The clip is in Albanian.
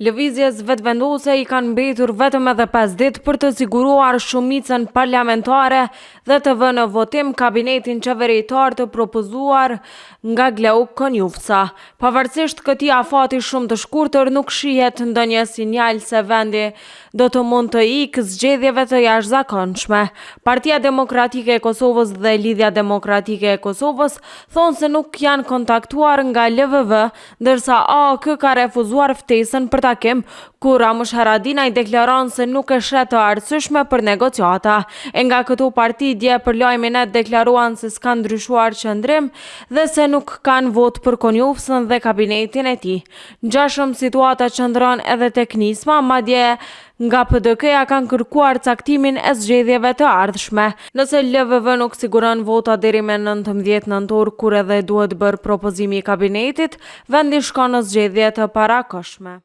Lëvizjes vetëvendose i kanë mbetur vetëm edhe 5 ditë për të siguruar shumicën parlamentare dhe të vënë në votim kabinetin qeveritar të propozuar nga Glauk Konjufca. Pavarësisht këtij afati shumë të shkurtër, nuk shihet ndonjë sinjal se vendi do të mund të ikë zgjedhjeve të jashtëzakonshme. Partia Demokratike e Kosovës dhe Lidhja Demokratike e Kosovës thonë se nuk janë kontaktuar nga LVV, ndërsa AOK ka refuzuar ftesën për takim, kur Ramush Haradinaj deklaron se nuk e shet të arsyeshme për negociata. E nga këto parti dje për lajmin e deklaruan se s'kan ndryshuar qëndrim dhe se nuk kanë vot për Konjufcën dhe kabinetin e tij. Ngjashëm situata qëndron edhe tek Nisma, madje nga PDK-ja kanë kërkuar caktimin e zgjedhjeve të ardhshme. Nëse LVV nuk siguron vota deri me 19 nëntor, kur edhe duhet bërë propozimi i kabinetit, vendi shkon në zgjedhje të parakohshme.